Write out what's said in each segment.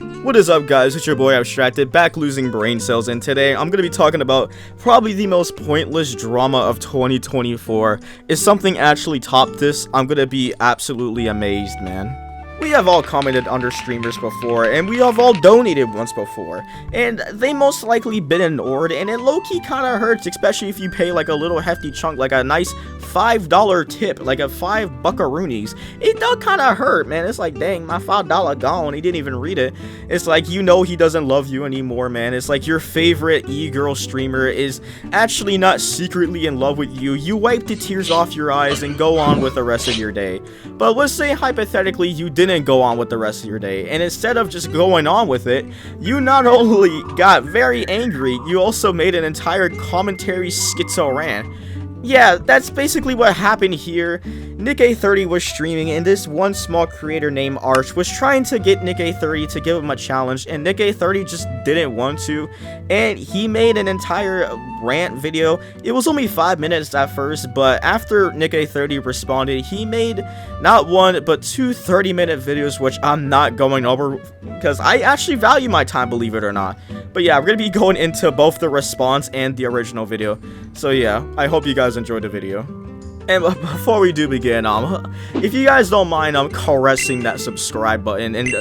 What is up, guys? It's your boy Abstracted, back losing brain cells, and today I'm going to be talking about probably the most pointless drama of 2024. If something actually topped this, I'm going to be absolutely amazed, man. We have all commented under streamers before, and we have all donated once before, and they most likely been ignored, and it low-key kind of hurts, especially if you pay like a little hefty chunk, like a nice $5 tip, like a 5 buckaroonies. It does kind of hurt, man. It's like, dang, my $5 gone, he didn't even read it. It's like, you know he doesn't love you anymore, man. It's like your favorite e-girl streamer is actually not secretly in love with you. You wipe the tears off your eyes and go on with the rest of your day. But let's say hypothetically you didn't go on with the rest of your day, and instead of just going on with it, you not only got very angry, you also made an entire commentary schizo rant. Yeah, that's basically what happened here. Nick-A30 was streaming, and this one small creator named Arch was trying to get Nick-A30 to give him a challenge, and Nick-A30 just didn't want to, and he made an entire rant video. It was only 5 minutes at first, but after Nick-A30 responded, he made not one, but two 30-minute videos, which I'm not going over, because I actually value my time, believe it or not. But yeah, we're going to be going into both the response and the original video. So yeah, I hope you guys enjoyed the video. And before we do begin, if you guys don't mind caressing that subscribe button and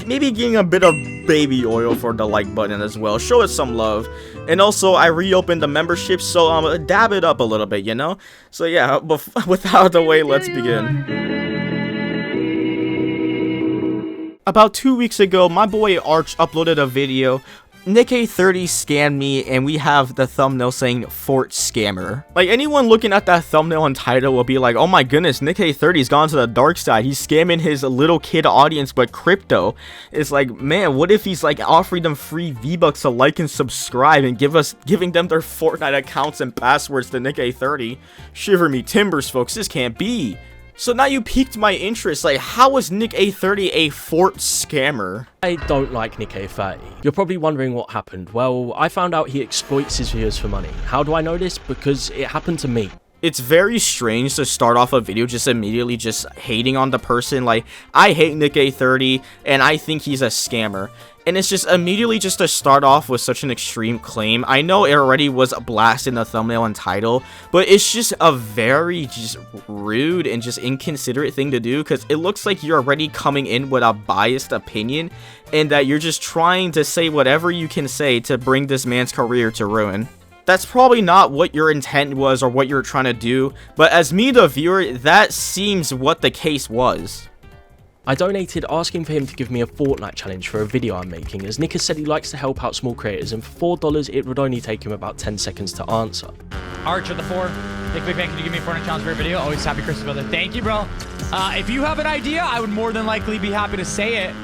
maybe getting a bit of baby oil for the like button as well, show it some love. And also, I reopened the membership, so dab it up a little bit, you know. So yeah, without the way, let's begin. About 2 weeks ago, my boy Arch uploaded a video. Nick-A30 scammed me, and we have the thumbnail saying Fort Scammer. Like, anyone looking at that thumbnail and title will be like, oh my goodness, Nick-A30's gone to the dark side. He's scamming his little kid audience with crypto. It's like, man, what if he's like offering them free V-Bucks to like and subscribe and giving them their Fortnite accounts and passwords to Nick-A30? Shiver me timbers, folks, this can't be. So now you piqued my interest, like, how was Nick-A30 a Fort Scammer? I don't like Nick-A30. You're probably wondering what happened. Well, I found out he exploits his viewers for money. How do I know this? Because it happened to me. It's very strange to start off a video just immediately just hating on the person. Like, I hate Nick-A30 and I think he's a scammer. And it's just immediately just to start off with such an extreme claim. I know it already was blasted in the thumbnail and title, but it's just a very just rude and just inconsiderate thing to do, because it looks like you're already coming in with a biased opinion and that you're just trying to say whatever you can say to bring this man's career to ruin. That's probably not what your intent was or what you're trying to do, but as me, the viewer, that seems what the case was. I donated asking for him to give me a Fortnite challenge for a video I'm making, as Nick has said he likes to help out small creators, and for $4 it would only take him about 10 seconds to answer. Arch at the 4. Nick Big Man, can you give me a Fortnite challenge for a video? Always happy Christmas, brother. Thank you, bro. If you have an idea, I would more than likely be happy to say it.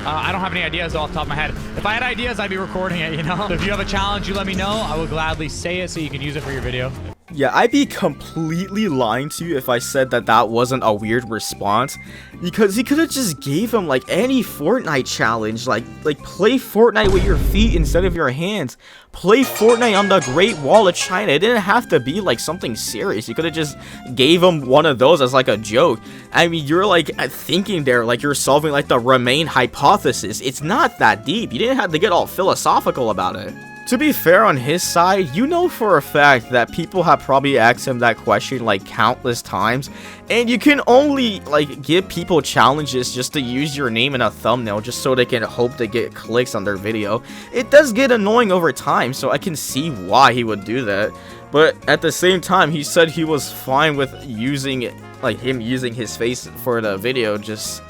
I don't have any ideas off the top of my head. If I had ideas, I'd be recording it, you know? So if you have a challenge, you let me know. I will gladly say it so you can use it for your video. Yeah, I'd be completely lying to you if I said that that wasn't a weird response, because he could have just gave him like any Fortnite challenge, like play Fortnite with your feet instead of your hands, play Fortnite on the Great Wall of China. It didn't have to be like something serious. You could have just gave him one of those as like a joke. I mean, you're like thinking there like you're solving like the Remain hypothesis. It's not that deep. You didn't have to get all philosophical about it. To be fair, on his side, you know for a fact that people have probably asked him that question like countless times, and you can only like give people challenges just to use your name in a thumbnail just so they can hope to get clicks on their video. It does get annoying over time, so I can see why he would do that, but at the same time, he said he was fine with using using his face for the video. Just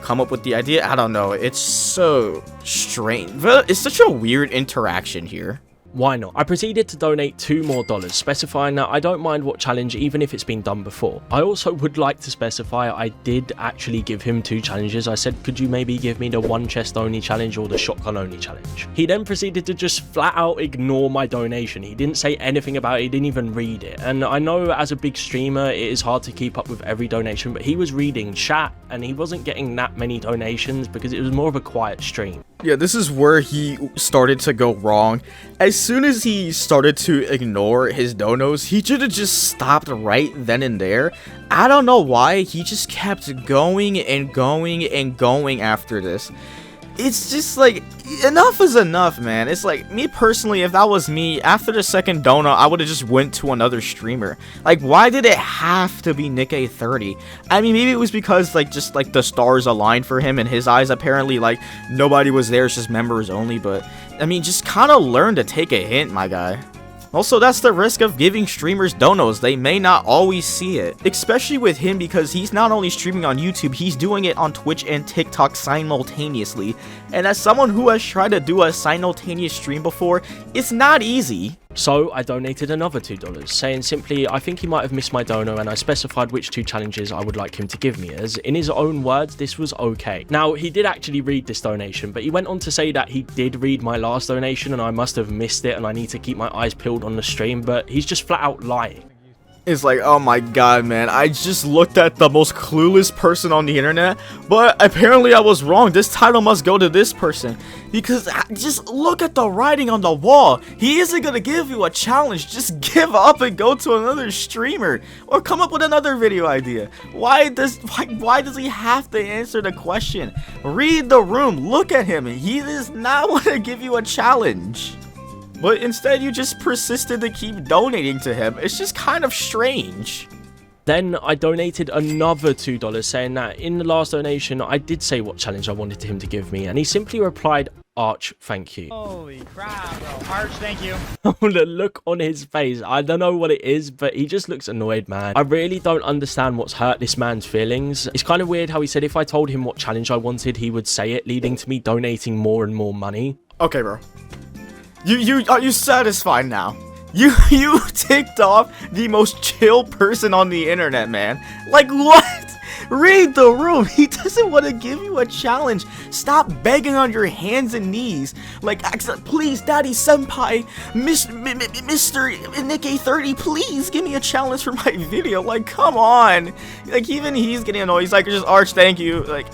come up with the idea. I don't know, it's so strange. It's such a weird interaction here. Why not? I proceeded to donate $2 more, specifying that I don't mind what challenge even if it's been done before. I also would like to specify I did actually give him 2 challenges. I said, could you maybe give me the one chest only challenge or the shotgun only challenge? He then proceeded to just flat out ignore my donation. He didn't say anything about it, he didn't even read it. And I know as a big streamer it is hard to keep up with every donation, but he was reading chat and he wasn't getting that many donations because it was more of a quiet stream. Yeah, this is where he started to go wrong. As soon as he started to ignore his donos, he should have just stopped right then and there. I don't know why, he just kept going and going and going after this. it's just like, enough is enough, man. It's like, me personally, if that was me, after the second donut, I would have just went to another streamer. Like, why did it have to be Nick-A30? I mean, maybe it was because, like, just, like, the stars aligned for him in his eyes. Apparently, like, nobody was there, it's just members only, but, I mean, just kind of learn to take a hint, my guy. Also, that's the risk of giving streamers donos. They may not always see it. Especially with him, because he's not only streaming on YouTube, he's doing it on Twitch and TikTok simultaneously. And as someone who has tried to do a simultaneous stream before, it's not easy. So I donated another $2, saying simply, I think he might have missed my dono, and I specified which 2 challenges I would like him to give me, as in his own words, this was okay. Now, he did actually read this donation, but he went on to say that he did read my last donation and I must have missed it and I need to keep my eyes peeled on the stream, but he's just flat out lying. It's like, oh my god, man, I just looked at the most clueless person on the internet, but apparently I was wrong. This title must go to this person, because just look at the writing on the wall. He isn't gonna give you a challenge. Just give up and go to another streamer, or come up with another video idea. Why does he have to answer the question? Read the room, look at him. He does not want to give you a challenge. But instead, you just persisted to keep donating to him. It's just kind of strange. Then I donated another $2, saying that in the last donation, I did say what challenge I wanted him to give me, and he simply replied, Arch, thank you. Holy crap, bro. Arch, thank you. The look on his face, I don't know what it is, but he just looks annoyed, man. I really don't understand what's hurt this man's feelings. It's kind of weird how he said if I told him what challenge I wanted, he would say it, leading to me donating more and more money. Okay, bro. Are you satisfied now? You ticked off the most chill person on the internet, man. Like, what? Read the room. He doesn't want to give you a challenge. Stop begging on your hands and knees. Like, please, Daddy Senpai, Mr. Nick-A30, please give me a challenge for my video. Like, come on. Like, even he's getting annoyed. He's like, just Arch, thank you. Like,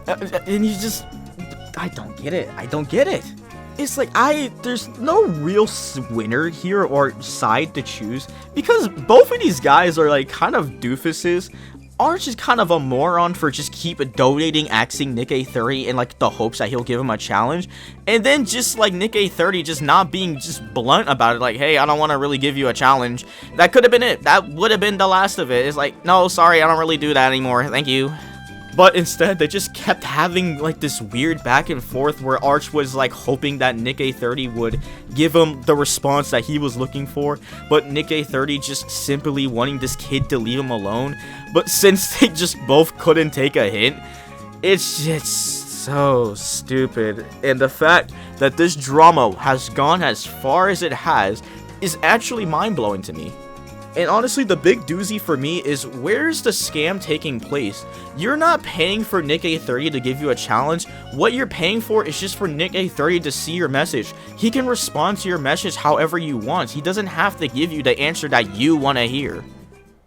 and you just, I don't get it. I don't get it. It's like, there's no real winner here or side to choose, because both of these guys are like kind of doofuses. Arch is kind of a moron for just keep donating, axing Nick-A30 in like the hopes that he'll give him a challenge, and then just like Nick-A30 just not being just blunt about it, like, hey, I don't want to really give you a challenge. That could have been it. That would have been the last of it. It's like, no, sorry, I don't really do that anymore. Thank you. But instead, they just kept having like this weird back and forth where Arch was like hoping that Nick-A30 would give him the response that he was looking for, but Nick-A30 just simply wanting this kid to leave him alone. But since they just both couldn't take a hint, it's just so stupid. And the fact that this drama has gone as far as it has is actually mind-blowing to me. And honestly, the big doozy for me is, where's the scam taking place? You're not paying for Nick-A30 to give you a challenge. What you're paying for is just for Nick-A30 to see your message. He can respond to your message however you want. He doesn't have to give you the answer that you want to hear.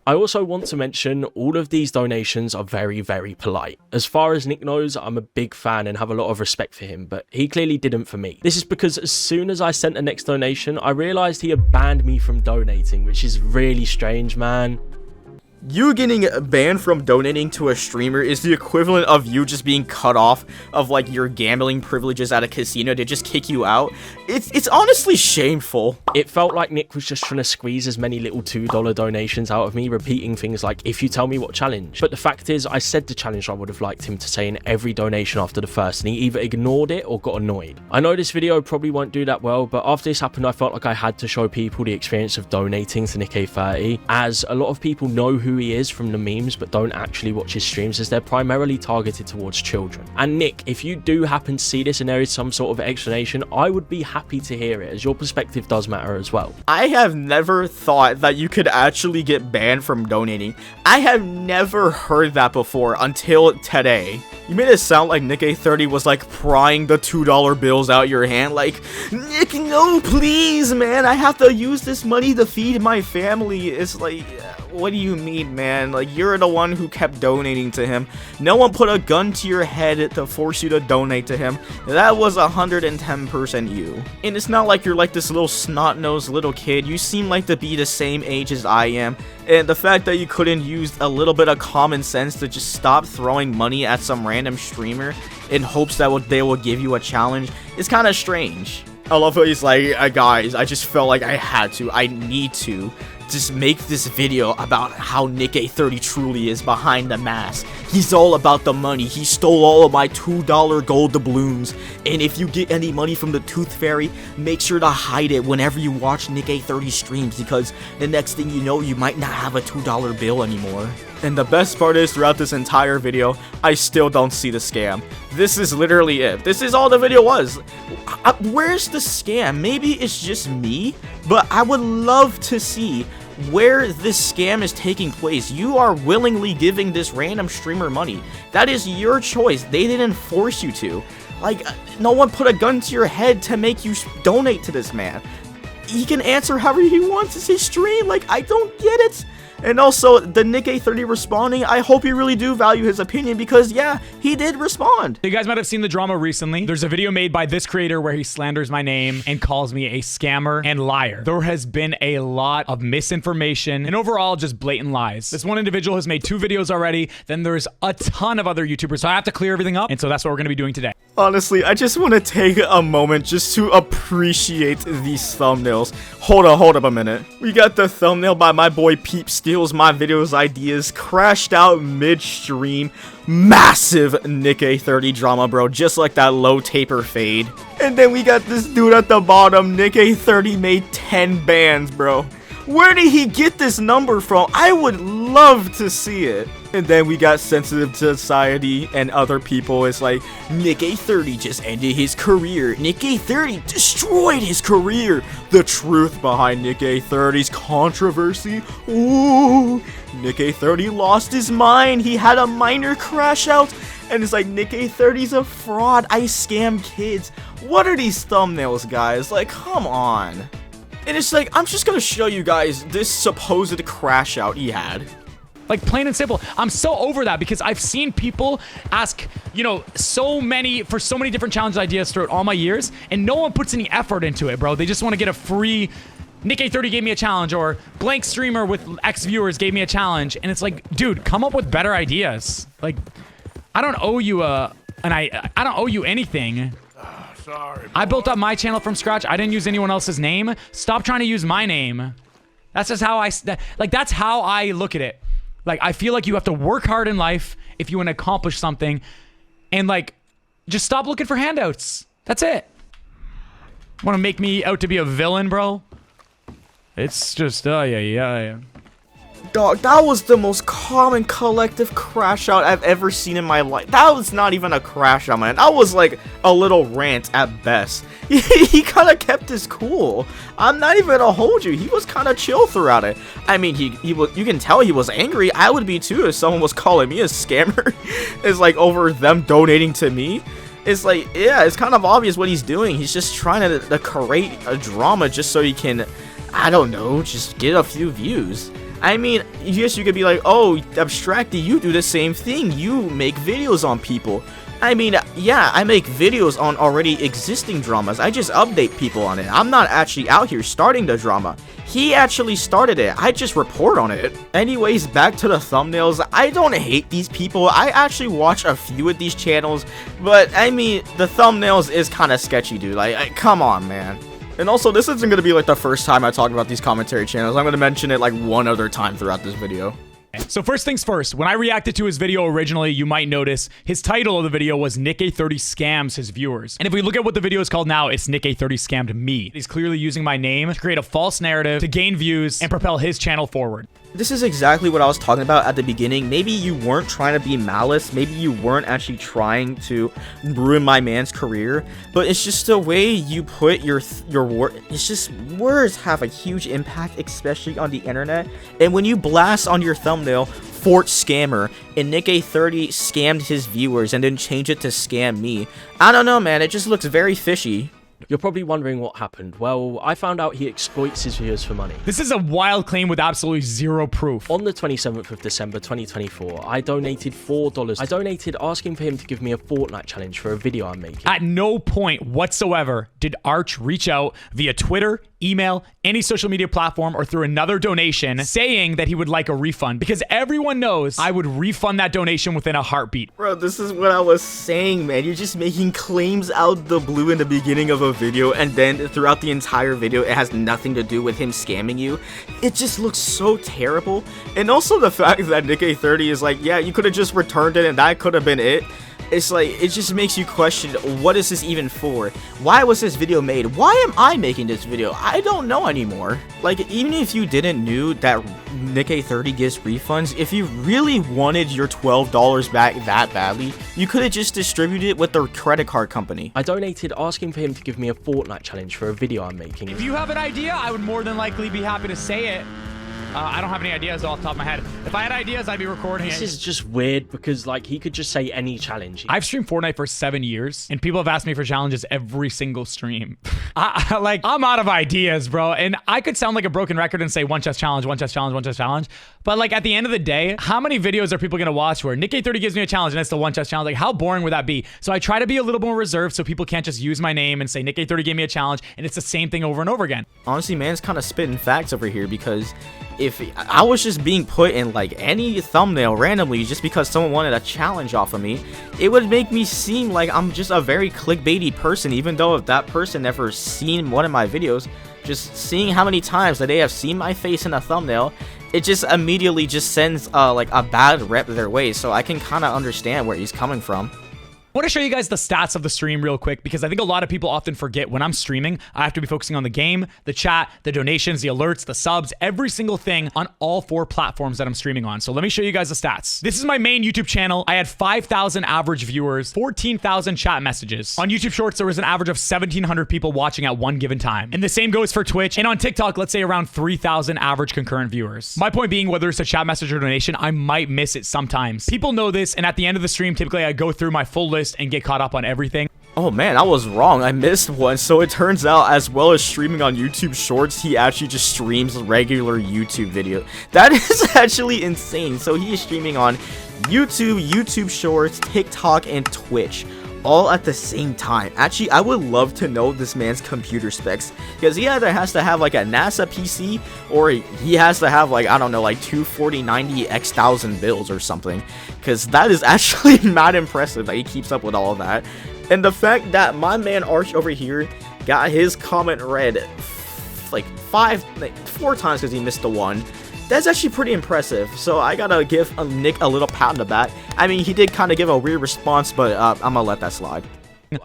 I also want to mention all of these donations are very, very polite. As far as Nick knows, I'm a big fan and have a lot of respect for him, but he clearly didn't for me. This is because as soon as I sent the next donation, I realized he had banned me from donating, which is really strange, man. You getting banned from donating to a streamer is the equivalent of you just being cut off of like your gambling privileges at a casino to just kick you out. It's honestly shameful. It felt like Nick was just trying to squeeze as many little $2 donations out of me, repeating things like, if you tell me what challenge. But the fact is, I said the challenge I would have liked him to say in every donation after the first, and he either ignored it or got annoyed. I know this video probably won't do that well, but after this happened, I felt like I had to show people the experience of donating to Nick-A30, as a lot of people know who he is from the memes but don't actually watch his streams, as they're primarily targeted towards children. And Nick, if you do happen to see this and there is some sort of explanation, I would be happy to hear it, as your perspective does matter as well. I have never thought that you could actually get banned from donating. I have never heard that before until today. You made it sound like Nick-A30 was like prying the $2 bills out your hand, like, Nick, no, please, man, I have to use this money to feed my family. It's like, what do you mean, man? Like, you're the one who kept donating to him. No one put a gun to your head to force you to donate to him. That was 110% you. And it's not like you're like this little snot-nosed little kid. You seem like to be the same age as I am. And the fact that you couldn't use a little bit of common sense to just stop throwing money at some random streamer in hopes that they will give you a challenge is kind of strange. I love how he's like, guys, I just felt like I need to just make this video about how Nick A30 truly is behind the mask. He's all about the money. He stole all of my $2 gold doubloons. And if you get any money from the Tooth Fairy, make sure to hide it whenever you watch Nick A30 streams, because the next thing you know, you might not have a $2 bill anymore. And the best part is, throughout this entire video, I still don't see the scam. This is literally it. This is all the video was. Where's the scam? Maybe it's just me, but I would love to see where this scam is taking place. You are willingly giving this random streamer money. That is your choice. They didn't force you to. Like, no one put a gun to your head to make you donate to this man. He can answer however he wants. It's his stream. Like, I don't get it. And also, the Nick A30 responding, I hope you really do value his opinion, because, yeah, he did respond. You guys might have seen the drama recently. There's a video made by this creator where he slanders my name and calls me a scammer and liar. There has been a lot of misinformation and overall just blatant lies. This one individual has made 2 videos already. Then there's a ton of other YouTubers, so I have to clear everything up. And so that's what we're going to be doing today. Honestly, I just want to take a moment just to appreciate these thumbnails. Hold up a minute. We got the thumbnail by my boy Peep Steals My Videos Ideas, crashed out midstream. Massive Nick A30 drama, bro, just like that low taper fade. And then we got this dude at the bottom. Nick A30 made 10 bans, bro. Where did he get this number from? I would love to see it. And then we got Sensitive Society and other people. It's like, Nick A30 just ended his career. Nick A30 destroyed his career. The truth behind Nick A30's controversy. Ooh, Nick A30 lost his mind. He had a minor crash out. And it's like, Nick A30's a fraud. I scam kids. What are these thumbnails, guys? Like, come on. And it's like, I'm just gonna show you guys this supposed crash out he had. Like, plain and simple. I'm so over that, because I've seen people ask, you know, so many different challenge ideas throughout all my years, and no one puts any effort into it, bro. They just want to get a free Nick A30 gave me a challenge, or blank streamer with X viewers gave me a challenge. And it's like, dude, come up with better ideas. Like, I don't owe you I don't owe you anything. Sorry, I built up my channel from scratch. I didn't use anyone else's name. Stop trying to use my name. That's just how that's how I look at it. Like, I feel like you have to work hard in life if you want to accomplish something, and like, just stop looking for handouts. That's it. Want to make me out to be a villain, bro? It's just, yeah. Dog, that was the most common collective crash out I've ever seen in my life. That was not even a crash out, man. That was like a little rant at best. He kind of kept his cool. I'm not even gonna hold you. He was kind of chill throughout it. I mean, he was, you can tell he was angry. I would be too if someone was calling me a scammer. It's like over them donating to me. It's like, yeah, it's kind of obvious what he's doing. He's just trying to create a drama just so he can, I don't know, just get a few views. I mean, yes, you could be like, oh, Abstracty, you do the same thing. You make videos on people. I mean, yeah, I make videos on already existing dramas. I just update people on it. I'm not actually out here starting the drama. He actually started it. I just report on it. Anyways, back to the thumbnails. I don't hate these people. I actually watch a few of these channels. But, I mean, the thumbnails is kind of sketchy, dude. Like, come on, man. And also, this isn't going to be like the first time I talk about these commentary channels. I'm going to mention it like one other time throughout this video. So first things first, when I reacted to his video originally, you might notice his title of the video was Nick A30 scams his viewers. And if we look at what the video is called now, it's Nick A30 scammed me. He's clearly using my name to create a false narrative to gain views and propel his channel forward. This is exactly what I was talking about at the beginning. Maybe you weren't trying to be malice. Maybe you weren't actually trying to ruin my man's career. But it's just the way you put your word. It's just words have a huge impact, especially on the internet. And when you blast on your thumbnail, Fort Scammer, and Nick A30 scammed his viewers and then change it to scam me. I don't know, man. It just looks very fishy. You're probably wondering what happened. Well, I found out he exploits his viewers for money. This is a wild claim with absolutely zero proof. On the 27th of December 2024, I donated $4. I donated asking for him to give me a Fortnite challenge for a video I'm making. At no point whatsoever did Arch reach out via Twitter, email, any social media platform, or through another donation saying that he would like a refund, because everyone knows I would refund that donation within a heartbeat. Bro, this is what I was saying, man. You're just making claims out the blue in the beginning of a video, and then throughout the entire video, it has nothing to do with him scamming you. It just looks so terrible. And also the fact that Nick30 is like, yeah, you could have just returned it and that could have been it. It's like, it just makes you question, what is this even for? Why was this video made? Why am I making this video? I don't know anymore. Like, even if you didn't knew that Nick30 gives refunds, if you really wanted your $12 back that badly, you could have just distributed it with the credit card company. I donated asking for him to give me a Fortnite challenge for a video I'm making. If you have an idea, I would more than likely be happy to say it. I don't have any ideas off the top of my head. If I had ideas, I'd be recording it. This is just weird because, like, he could just say any challenge. I've streamed Fortnite for 7 years, and people have asked me for challenges every single stream. I'm out of ideas, bro. And I could sound like a broken record and say one chest challenge, one chest challenge, one chest challenge. But, like, at the end of the day, how many videos are people going to watch where Nick30 gives me a challenge and it's the one chest challenge? Like, how boring would that be? So I try to be a little more reserved so people can't just use my name and say Nick30 gave me a challenge, and it's the same thing over and over again. Honestly, man's kind of spitting facts over here, because if I was just being put in like any thumbnail randomly just because someone wanted a challenge off of me, it would make me seem like I'm just a very clickbaity person, even though if that person never seen one of my videos, just seeing how many times that they have seen my face in a thumbnail, it just immediately just sends like a bad rep their way. So I can kind of understand where he's coming from. I want to show you guys the stats of the stream real quick, because I think a lot of people often forget when I'm streaming, I have to be focusing on the game, the chat, the donations, the alerts, the subs, every single thing on all 4 platforms that I'm streaming on. So let me show you guys the stats. This is my main YouTube channel. I had 5,000 average viewers, 14,000 chat messages. On YouTube Shorts, there was an average of 1,700 people watching at one given time. And the same goes for Twitch. And on TikTok, let's say around 3,000 average concurrent viewers. My point being, whether it's a chat message or donation, I might miss it sometimes. People know this, and at the end of the stream, typically I go through my full list and get caught up on everything. Oh man, I was wrong. I missed one. So it turns out, as well as streaming on YouTube Shorts, he actually just streams regular YouTube video. That is actually insane. So he is streaming on YouTube, YouTube Shorts, TikTok, and Twitch, all at the same time. Actually, I would love to know this man's computer specs, because he either has to have like a NASA PC, or he has to have like, I don't know, like 2 4090 X1000 builds or something, because that is actually not impressive that he keeps up with all of that. And the fact that my man Arch over here got his comment read like 4 times because he missed the one, that's actually pretty impressive. So I gotta give Nick a little pat on the back. I mean, he did kind of give a weird response, but I'm gonna let that slide.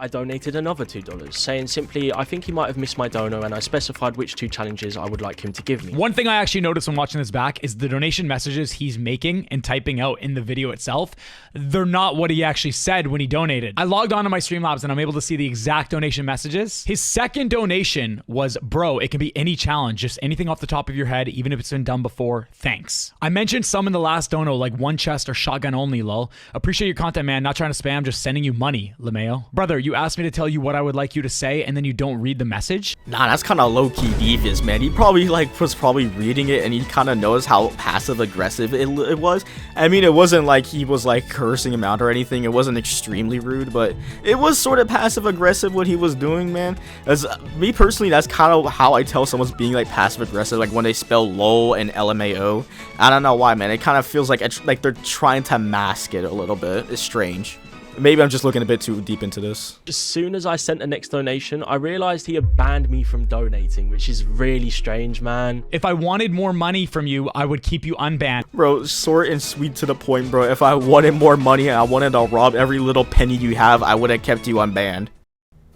I donated another $2, saying simply, I think he might have missed my dono, and I specified which 2 challenges I would like him to give me. One thing I actually noticed when watching this back is the donation messages he's making and typing out in the video itself, they're not what he actually said when he donated. I logged onto my Streamlabs and I'm able to see the exact donation messages. His second donation was, bro, it can be any challenge, just anything off the top of your head, even if it's been done before, thanks. I mentioned some in the last dono, like one chest or shotgun only, lol. Appreciate your content, man, not trying to spam, just sending you money, LeMayo. Brother, you asked me to tell you what I would like you to say, and then you don't read the message? Nah, that's kind of low-key devious, man. He probably was probably reading it, and he kind of knows how passive-aggressive it was. I mean, it wasn't like he was like cursing him out or anything. It wasn't extremely rude, but it was sort of passive-aggressive what he was doing, man. As me personally, that's kind of how I tell someone's being like passive-aggressive, like when they spell LOL and LMAO. I don't know why, man. It kind of feels like they're trying to mask it a little bit. It's strange. Maybe I'm just looking a bit too deep into this. As soon as I sent the next donation, I realized he had banned me from donating, which is really strange, man. If I wanted more money from you, I would keep you unbanned. Bro, short and sweet to the point, bro. If I wanted more money and I wanted to rob every little penny you have, I would have kept you unbanned.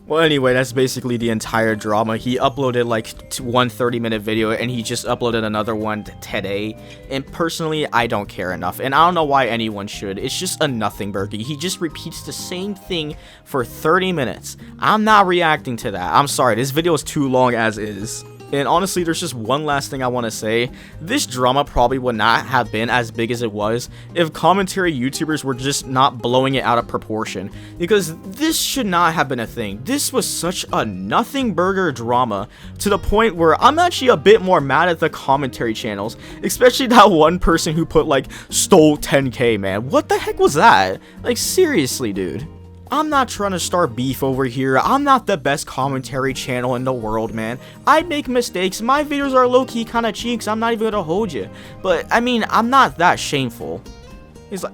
Well, anyway, that's basically the entire drama. He uploaded like one 30-minute video, and he just uploaded another one today. And personally, I don't care enough. And I don't know why anyone should. It's just a nothing burger. He just repeats the same thing for 30 minutes. I'm not reacting to that. I'm sorry. This video is too long as is. And honestly, there's just one last thing I want to say. This drama probably would not have been as big as it was if commentary YouTubers were just not blowing it out of proportion. Because this should not have been a thing. This was such a nothing burger drama to the point where I'm actually a bit more mad at the commentary channels. Especially that one person who put like, stole 10k, man. What the heck was that? Like, seriously, dude. I'm not trying to start beef over here. I'm not the best commentary channel in the world, man. I make mistakes. My videos are low-key kind of cheeks. I'm not even gonna hold you. But, I mean, I'm not that shameful.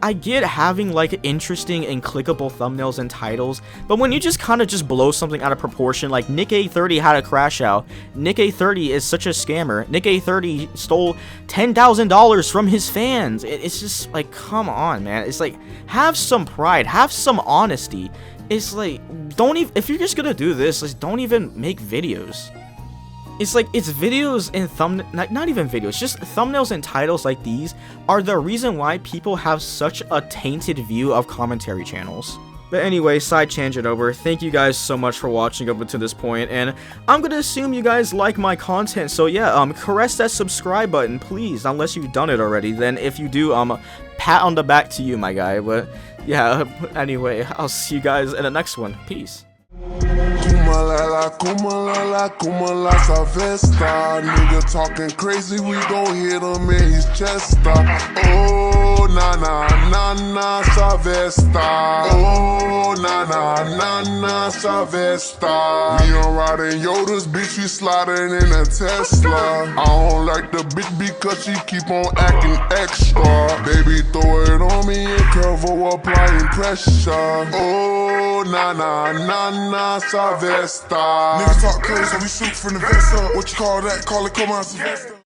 I get having, like, interesting and clickable thumbnails and titles, but when you just kind of just blow something out of proportion, like Nick A30 had a crash out. Nick A30 is such a scammer. Nick A30 stole $10,000 from his fans. It's just, like, come on, man. It's like, have some pride. Have some honesty. It's like, don't even, if you're just gonna do this, like, don't even make videos. It's like, it's videos and not even videos, just thumbnails and titles like these are the reason why people have such a tainted view of commentary channels. But anyway, side tangent over. Thank you guys so much for watching up to this point, and I'm gonna assume you guys like my content, so yeah, caress that subscribe button, please, unless you've done it already. Then if you do, pat on the back to you, my guy. But yeah, anyway, I'll see you guys in the next one. Peace. Kuma la Savesta. Nigga talking crazy, we gon' hit him in his chest. Oh, na Savesta. Oh, na Savesta. We on riding Yodas, bitch, we sliding in a Tesla. I don't like the bitch because she keep on acting extra. Baby, throw it on me and cover applying pressure. Oh, na Savesta. Niggas talk crazy, so we shoot from the vest up. What you call that? Call it come on, Sylvester.